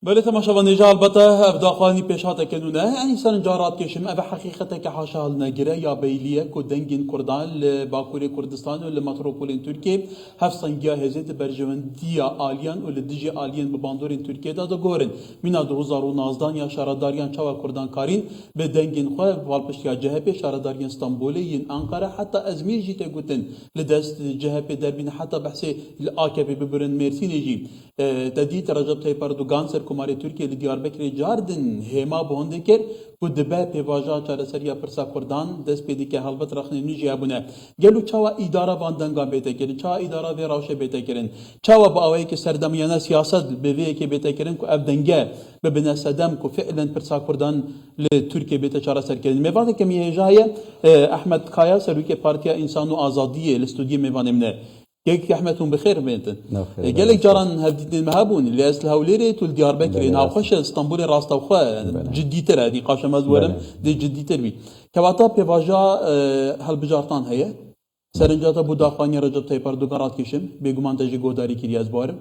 بله تماشا نجا البته افداخوانی پیشات کنونه یعنی سرنجارات کشم اف حقیقتا که حاشا نگیره یا بیلیه که دنگین کردان لباکوری کردستان و لمتروپولین ترکیه هف سنگیا هزیت برجوندیا آلیان و لدیجی آلیان بباندورین ترکیه دا گورن مینا 2019 یا شارداریان چاوا کردان کارین به دنگین خواه والپشتیا جهپی شارداریان استانبولی ین انقره حتی ازمیر جیته گوتن لدست جهپی دربین حتی بحثی آکپی ببرن مرسینی جی تدیت رجب طیب اردوغان سرکوماری ترکیه لی دیاربکر جاردن هما بونده کر و دبه پیواجا چارسریا پرسا کردان دست پیدی که حلبت رخنی نجی ابونه گلو چاوا اداره باندنگان بیتا کرن چاوا اداره وی راوشه بیتا کرن چاوا با اوهی که سردمیانه سیاست بوی که بیتا کرن که اف دنگه ببنه صدم که فعلا پرسا کردان لترکیه بیتا چارسر کرن میوانه که میهجای احمد کایا سروی پارتیا انسان و آزادیه الاستودیو میوانه منه يك احمدهم بخير بينتن قال لك جاران هديت المهابون اللي اسل هوليري تول ديار بكري ناقش اسطنبول راست وخا جدي ترى دي قاشه مزورم دي جدي تربي كواتا بيفاجا هل بجارتان هي سرنجاتا بوداخاني رجب طيب اردوغان كيشم بيغمان تجي غوداري كرياز بار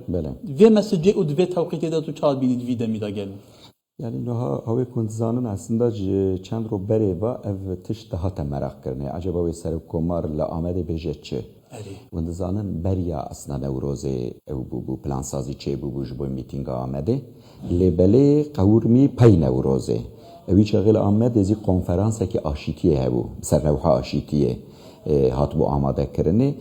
في مسجي ود في توقيت ده تو چاد بينيد في دمي قال يعني نها هاوي كنت زانن اصلا چند رو بره و اف تش دهات مراق کرنه عجبا وي سر کومار لآمد بجچه وند زانن بریا اصلا نوروزه او بو پلان سازی چه بو جبو میتینگ آمده لبله قورمی پی نوروزه اوی چغل آمد زی کنفرانس که آشیتیه هبو سر روحا آشیتیه هات بو آماده کرنه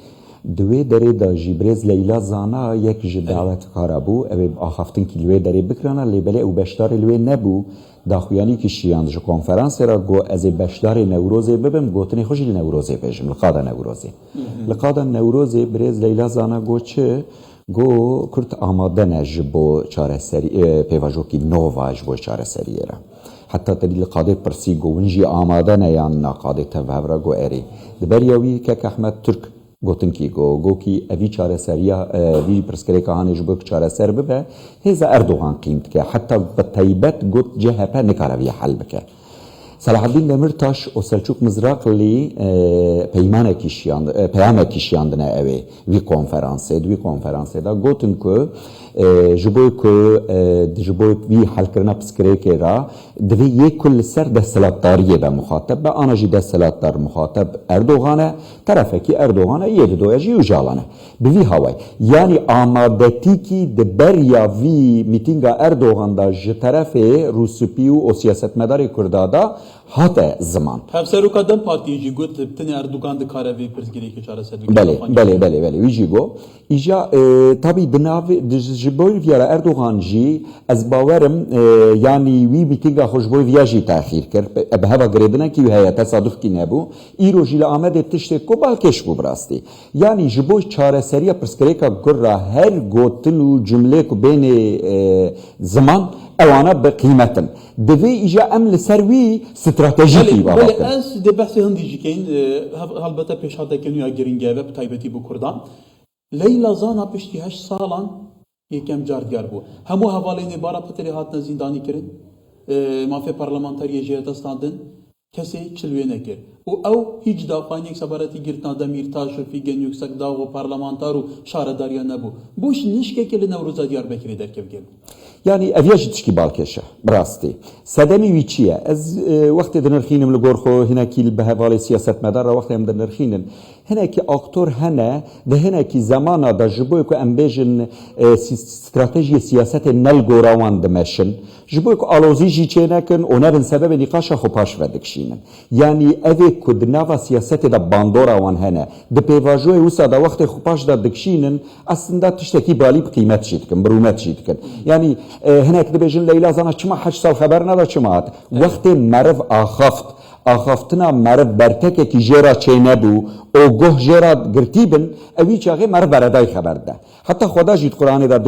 دوی داره دا جیبرز لیلا زانا یک جداوت کارابو او آخفتن کلوه داره بکرانه لبله او بشتار لوه نبو داخویانی که شیاند جو کنفرانس را گو از بشدار نوروزه ببم گوتنی خوشی نوروزه بجم لقادا نوروزه لقادا نوروزه برز لیلا زانا گو چه گو کرت آماده نج بو چاره سری پیواجو کی نوواج بو چاره سری را حتی تدی لقاده پرسی گو ونجی آماده نیان ناقاده تفاورا گو اری دبریاوی که احمد ترک گوتن کی گو کی اوی چاره سریا وی پرسکری کهانه جبو چاره سر ببه هزا اردوغان قیمت که حتی بطیبت گوت جهپا نکاروی حل بکه صلاح الدین دمرتاش و سلچوک مزراق لی پیامه کشیاندنه اوی وی کنفرانسه دا گوتن که جبوی وی حل کرنا پسکری که را دوی یک کل سر دستلاتداریه به مخاطب به آنجی دستلاتدار مخاطب اردوغانه طرفه کی اردوغانه یه دویا جیو جالانه بوی هوای یعنی آمادتی کی دبر یا وی میتینگا اردوغان دا جطرف روسپیو و سیاست مدار کردادا هاته زمان هفسرو قدم پارتی جی گوت بتنی اردوغان دکاره وی پرسگری که چاره سر بله وی جی گو ایجا تابی دناوی جبوی ویارا اردوغان جی از باورم یعنی وی میتینگا خوشبوی ویاجی تاخیر کرد به هوا گریدنه کی هیا تصادف کی نبو ایرو جیل آمد تشت کو بالکش بو براستی یعنی جبوی چاره سریا پرسکری کا گرا هر گوتلو جمله کو بین زمان اوانا بقیمتن دوی ایجا عمل سروی استراتژیکی بابا بله از ده بحث هندی جی کین البته پیشاته کنیا گرینگه و تایبتی بو کردان لیلا زانا پشتی 8 سالان یکم جاردیار بو همو حوالین بارا پتری هاتنا زندانی کرن مافیا پارلمانتری جهت استاندن کسی چلوی نکر او هیچ دافعی یک سبارتی گرتنا دمیرتاش و فیگن yüksek داو و پارلمانتارو شارداریا نبو بوش نشکه که لنوروزا دیاربکری درکب گل يعني افياج تشكي بالكشة براستي سدمي ويتشيا از وقت دنرخينم لغورخو هنا كي بهوالي سياسة مدار وقت هم دنرخينن هنا كي اكتور هنا ده هنا كي زمانا دا جبوكو امبيجن استراتيجية سياسة نلغوراوان دمشن جبوكو الوزي جي چينكن ونبن سبب نقاشا خوباش ودكشينن يعني اوه كد نوا سياسة دا باندورا وان هنا ده بيواجوه وسا دا وقت خوباش دا دكشينن اصلا دا تشتكي بالي بقيمت شيدكن برومت شيدكن يعني هنا كده بيجن ليلى زانا چما 8 سال خبر ندا چمات وقت مرف آخافتنا مرف برتکه کی جرا چه نبو او گوه جرا گرتیبن اوی چاقه مرف بردای خبر ده حتی خدا جید قرآن دا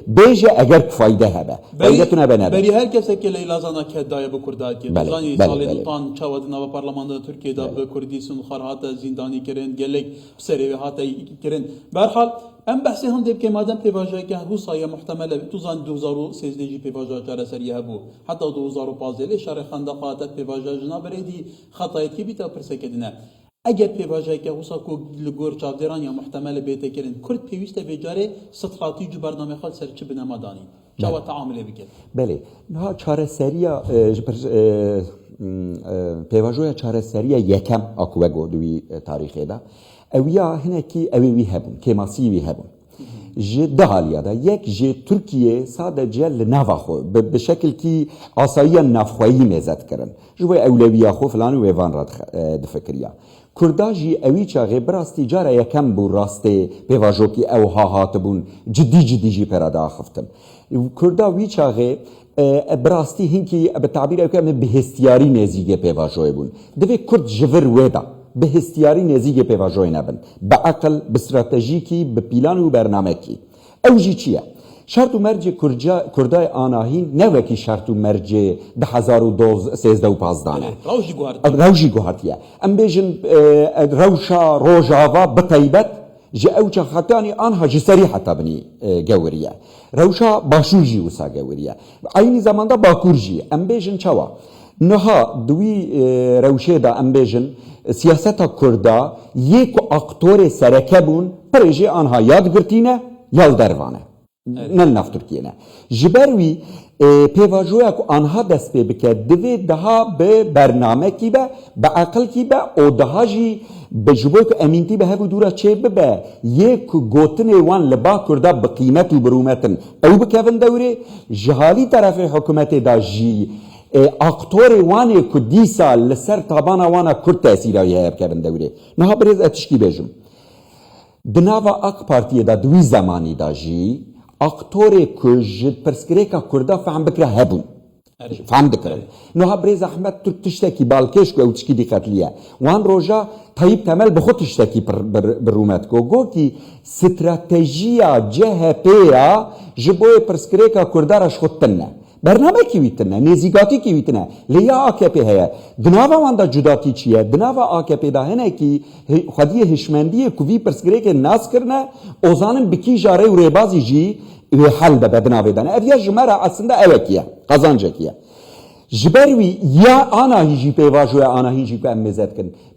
بیجه اگر فایده هبه فایده تو نبه نبه بری هر کسی که لیلا زانا که دایه بکرداد که زانی سالی دوتان چاود نوا پارلمانده ترکیه دا بکردی سنخار هاته زندانی کرن گلک سری هاته کرن برحال ام بحثی هم دیب که مادم پیواجه که هو سایه محتمله تو زن 2013 جی پیواجه چاره سریه هبو حتی 2015 شهر خندقات پیواجه جناب ریدی خطایت کی بیتا پرسکدنه اگر پیواژه که وسا کو لگور چاودران یا محتمل بیت کرن کرد پیوست وجاره استراتژی برنامه خال سر چه بنما دانی جواب تعامل بکن بله نه چاره سریا پیواژویا چاره سریا یکم اکو گودوی تاریخی دا اویا هنه کی اوی هبون کماسی وی هبون جه ده حالیا دا یک جه ترکیه sadece لنوا خو به شکل کی آسایی نفخویی میزد کرن جوی اولویا خو فلان و وان راد دفکریا کردا جی اوی چاغه براستی جاره یکم بو راسته پیواژو کی او ها هاتبون جدی جی پرادا خفتن کردا وی چاغه براستی هنکی به تعبیر اوکم بهستیاری نزیگه پیواژوی بون دوی کرد جور ودا به هستیاری نزیگه پیواژوی نبن با عقل به استراتژیکی به پیلان و برنامه کی اوجی چیه شرط و مرج کردای آناهین نوکی شرط و مرج 2013 روشی گوهرتیه ام بیجن روشا روژاوا بطیبت جه اوچا خطانی آنها جسری حتی بنی گوریه روشا باشور جی وسا گوریه aynı zamanda باکور جی ام بیجن چوا نها دوی روشه دا ام بیجن سیاستا کردا یک اکتور سرکه بون پروژه آنها یاد گرتینه یال دروانه نل ناف ترکیه نه جبروی پیواژویا کو آنها دست پی بکه دوی daha به برنامه کی به عقل کی او daha جی به جبوی کو امینتی به هفو دورا چه به یک گوتن وان لبا کردا به قیمت و برومتن او بکفن دوره جهالی طرف حکومت دا جی اکتور وانی کو دیسا لسر تابانا وانا کرد تاثیره یه بکفن دوره نه بریز اتشکی بیجم دناوا اک پارتیه دا دوی زمانی دا جی اکتوری که جد پرسکریکا کردا فهم بکره هبون فهم دکرن نوها بریز احمد تو تشتکی بالکش که او تشکی دیقت لیه وان روژا طیب تمل بخود تشتکی برومت کو گو کی استراتژیا جهپیا جبوی پرسکریکا کردا راش خود تنه برنامه کی ویتنه نزیگاتی کی ویتنه لیا آکپی هیا دناوا واندا جداتی چیه دناوا آکپی دا هنه کی خودی هشمندی کوی پرسکریک ناس کرنه اوزانن بکی جاره و ریبازی جی و حل به بدناوی دانه اویا جمره aslında evkiye kazancıkiye جبروی یا آنهایی جی پیواژوی آنهایی جی که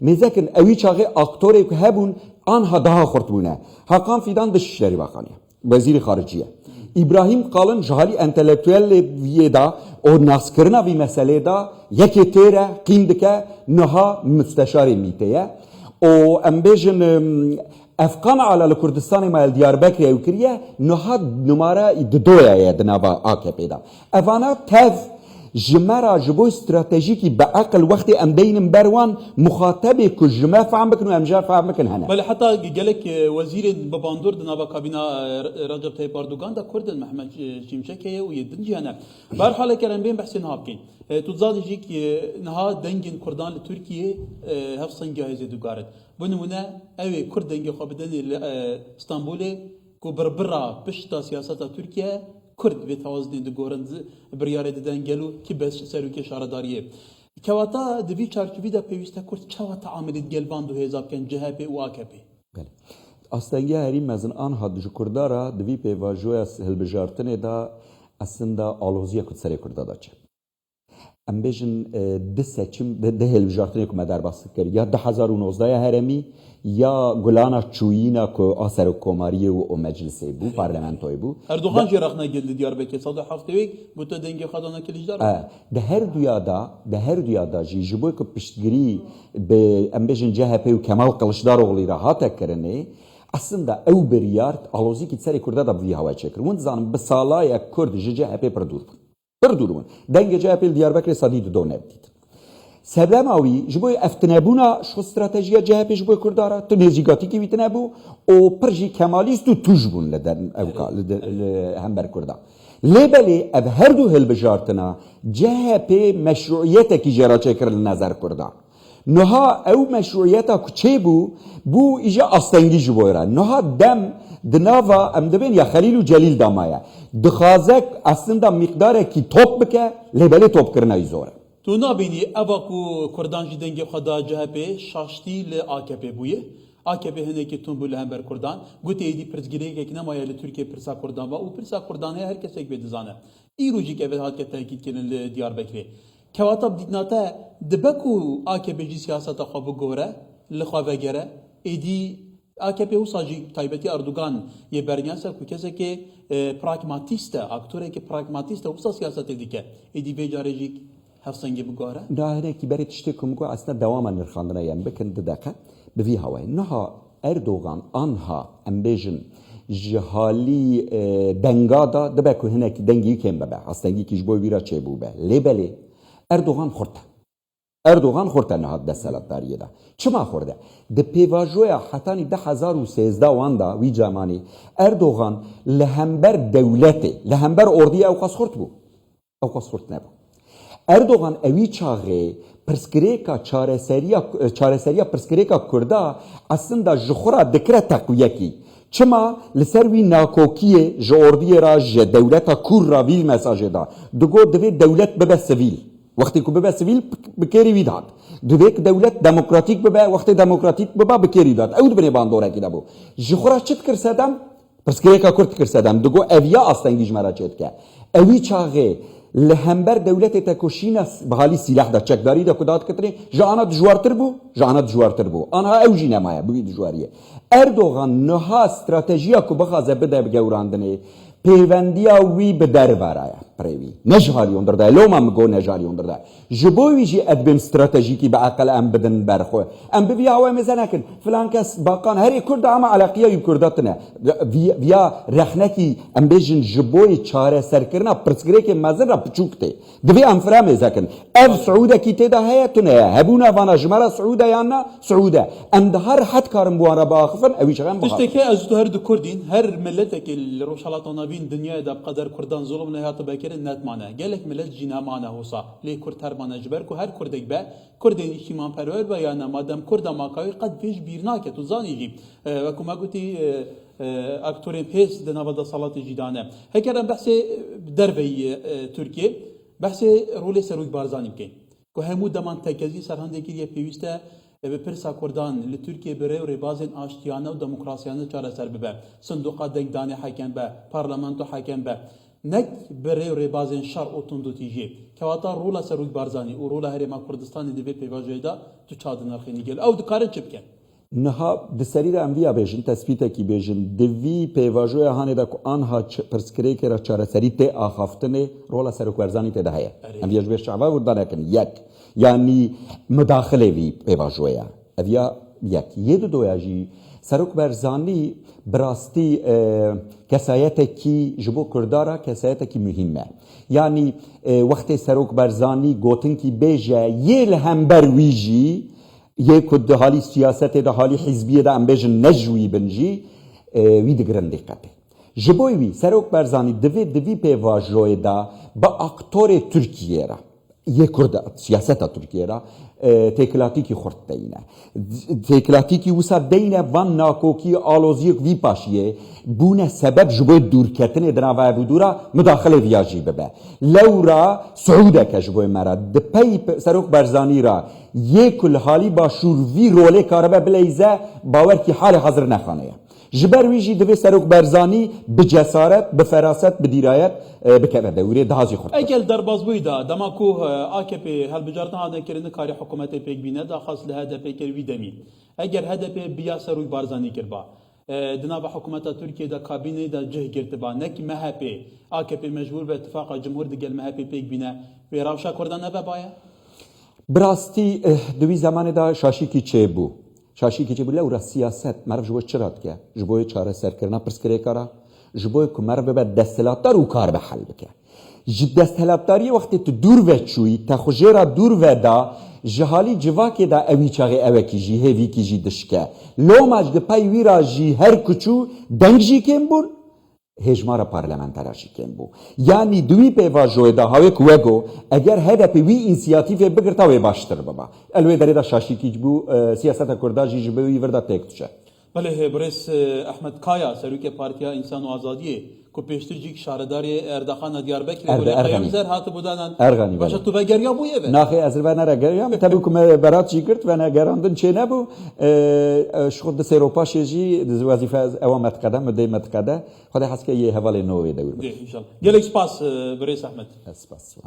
مزکن اوی چاقه اکتوری که هبون آنها daha خورتبونه حقان فیدان دششری باخانیه وزیر خارجیه İbrahim Kalın jahali entelektüel viyeda o naskırına bir meselede yeki tere qimdike naha müsteşari miteye o embejin Afgan ala Kurdistan mal Diyarbakır Ukriye naha numara doya ya dnava AKP'da evana tev جمرة جبو استراتيجيكي بعقل وقت ام دين بروان مخاطبه كجما فهم بكن وامجار فهم بكن هنا بل حتى قالك وزير بباندور دنابا كابينا رجب طيب اردوغان دا كرد محمد شمشكيه ويدنجي هنا برحاله كلام بين بحسين هابكين تزاد جيك نها دنجن كردان لتركيا هفصن جاهزه دوغارت بنمونه اوي كرد دنجي خابدن اسطنبول كو بربرا بشتا سياسه تركيا کرد به توازن دگورند بریاره دادن گلو کی بس سروکی شارداریه کواتا دوی چارچوبی دا پیوسته کرد کواتا عملیت گلبان دو هزاب کن جهپ و AKP بله aslında هری مزن آن هاد جو کردارا دوی پیواژوی هلبجارتنه دا aslında آلوزیا کد سری کردا داچه ام بیشن ده seçim ده هلبجارتنه کو مدار باست کر یا 2019 هرمی یا گلانا چوینا کو آسر کوماریه و او مجلسی بو پارلمانتوی بو اردوغان جرخنا geldi Diyarbakır sadı haftayı bu da denge khadana kilijdar ده her dünyada jiboy ko piştgiri be embejin CHP و Kemal Kılıçdaroğlu rahat ekirne aslında ew beriyar alozi ki seri kurda da bir hava çekir und zanım be salaya kurd CHP perdur denge CHP Diyarbakır sadid do nevdit سبلماوی جبوی افتنابونا شو استراتژیا جهپ جبوی کردارا تو نزیگاتی کی ویتنابو او پرجی کمالیست تو توجبون لدن اوکا هم بر کردا لیبلی اب هر دو هلبجارتنا جهپ مشروعیت کی جرا چکر نظر کردا نها او مشروعیت کچه بو ایجا استنگی جبویرا نها دم دناوا ام دبین یا خلیل و جلیل دامایا دخازک اصلا مقدار کی توپ بکه لیبلی توپ کرنا زوره تو نبینی اباکو کردان جی دنگی خدا CHP شاشتی ل AKP بویه AKP هنه که تون بوله هم بر کردان گوته ایدی پرزگیره که نمایه ل ترکیه پرسا کردان و او پرسا کردان هر کس یک بدزانه ایروجی که اول که تاکید کنن ل دیاربکری کواتا بدیدناته دبکو AKP جی سیاست خواب گوره لخوافگره ایدی AKP وساجي تایبەتی ئەردوغان یێبەرنیاسە کو کەسێکی پراگماتیستە ئاکتۆرێکی پراگماتیستە وسا سیاسەتێک دیکە ئیدی بێجارێژیک هەفسەنگی بگۆرە داهرێکی بەری تشتێکم گو ئەسنە دەوامە نرخاندنەیان بکن دەکە بڤی هەوای نەها ئەردۆغان ئانها ئەم بێژن ji halî denga da dibe ku hinekî dengî kêm bibe hastengîkî ji bo wî re çêbû be lêbelê Erdogan xurt Erdogan xurte nihat destselatdariyê de çima xurde di pêvajoya hetanî 2013 wan da wî cemanî Erdogan li hember dewletê li hember ordiyê ew qas xurt bû ew qas xurt nebû Erdogan evî çaxê pirsgirêka çareseriya pirsgirêka Kurda aslında ji xwe re dikire teqwiyekî çima li ser wî nakokiyê ji ordiyê ra ji dewleta Kur ra vî mesajê da digo divê dewlet bibe sivîl wextê ku bibe sivîl bi kêrî wî dat divê ku dewlet demokratîk bibe wextê demokratîk bibe bi kêrî dat ew dibinê bandorekî de bû ji xwe re çi dikir sedem pirsgirêka Kurd dikir sedem digo ev ya astengî ji me re çê dike evî çaxê li hember dewletê te ku şîna bi halî sîlah da çekdarî de ku dat kitirê ji ana dijwartir bû ji ana dijwartir bû anha ew jî nemaye bi wî dijwariyê Erdogan niha stratejiya ku bixwaze bide bi gewrandinê pêvendiya wî bi dervere ye pirê wî ne ji halî hundir de loma min got ne ji halî hundir de ji bo wî jî edbên stratejîkî bi eqel em bidin berxwe em bivî hawe mêze nekin filan kes bakan herî Kurd ama eleqiya wî Kurda tune viya rexnekî em bêjin ji boî çareserkirina pirsgirêkê mezin re piçûk tê divê em fira mêzekin ev Siûdekî tê de heye tune ye hebûna vana ji me re Siûde yan na Siûde em di her hed karin bu wan re biaxivin evî çixem tiştekî ez tu her du Kurdîn her milletekî li rojhilata navîn dinyayê de bi qeder Kurdan zulm nehate bekirin netmane gelek millet jî nemane hosa lê Kurd hermane ji ber ku her Kurdek be Kurdên îşîmanperwer be ya ne madem Kurda makawî qet pêş bîr nake tu zanî jî weku me gotî aktörên pês di nava desalatê jî dane heker em behsê derveyî Tirkiye behsê rolê Serok Barzanî bikin ku hemû deman tekezî serhindekî yê pêwîst e bi pirsa Kurdan li Tirkiye bi rêw rêbazên aştiyane û demokrasiyane çareser bibe sindoqa dengdanê hekem be parlamento hekem be nek bi rêw rêbazên şer û tundutî jî kewata rola Serok Barzanî û rola Herêma Kurdistanê di vê pêvajoyê de tu çadin nirxînî gel ew dikarin çi bikin niha di serî de em vîya bêjin tespîtekî bêjin di vî pêvajoya hanê de ku anha pirsgirêkê re çareserî tê axaftinê rola Serok Barzanî tê de heye em vê ji vê şeva wirda nekin yek yanî midaxilê vî pêvajoya ev ya yek yê du doya jî Serok Barzanî bi rastî kesayetekî ji bo Kurdara kesayetekî mühim e yanî wextê Serok Barzanî gotinkî bêje yê li hember wî jî yê ku di halî siyasetê de halî hîzbiyê de em bêjin ne ji wî bin jî wî digirin dîqetê ji bo wî Serok Barzanî divê di vî pêvajoyê de bi aktorê Tirkiyê re yê Kurd siyaseta Tirkiye re têkilatîkî xurt deyne têkilatîkî wisa deyne van nakokî aloziyek vî paşiyê bûne sebeb ji bo dûrketinê di nava evdûra midaxilê viya jî bibe lewra Siûdeke ji bo me re di pey Serok Barzanî re yê ku li halî başûr vî rolê karibe bileyze bawerkî halê hezir nexaneye ji ber wî jî divê Serok Barzanî bi cesaret bi feraset bi dîrayet bikeve dewrê daha jî xurt ekel derbasbûyî da dema ku AKP helbijartina hanekirinê karî hikûmetê pêk bîne daxwaz li HDP kir wî demî eger HDP biya Serok Barzanî kirba di nava hikûmeta Tirkiye de kabîneyê de cih girtiba nekî MHP AKP mecbûr be ittifaqa cumhur digel MHP pêk bîne wê rewşa Kurdan nebe baye bi rastî di wî zamanê de şaşîkî çêbû şaşîkî çêbû lewra siyaset meriv ji bo çi re dike ji bo çareserkirina pirsgirêka re ji bo ku meriv bibe desthilatdar û kar bi hel bike ji desthilatdariyê wextê tu dûr ve çûyî te xwe jê re dûr ve da ji halî civakê de evî çaxê evekî jî hêvîkî jî dişke loma ji di pey wî ra jî her kuçû deng jî kêm bûn hêjmara parlamenter jî kêm bû yanî di wî pêvajoyê de hawê ku we got eger HDP wî însiyatîvê bigirta wê baştir bibe el wê derê de şaşîkî bû siyaseta Kurda jî ji bo wî vir de têk dişe Belê Birês Ehmed Kaya Serokê Partiya İnsan û Azadiyê ku pêştir jî şaredarê Erdaxana Diyarbekirê zer hatibû danan başa tu vegeriya bûye ve naxê ez ve nere geriyam tebû ku me berat jî girt ve ne gerandin çê nebû ji xwe di sêropaşê jî di wezîfe ewa me diqede me dê me diqede Xwedê hez ke yê hevalê nû wê dewr gelek spas Birês Ehmed spas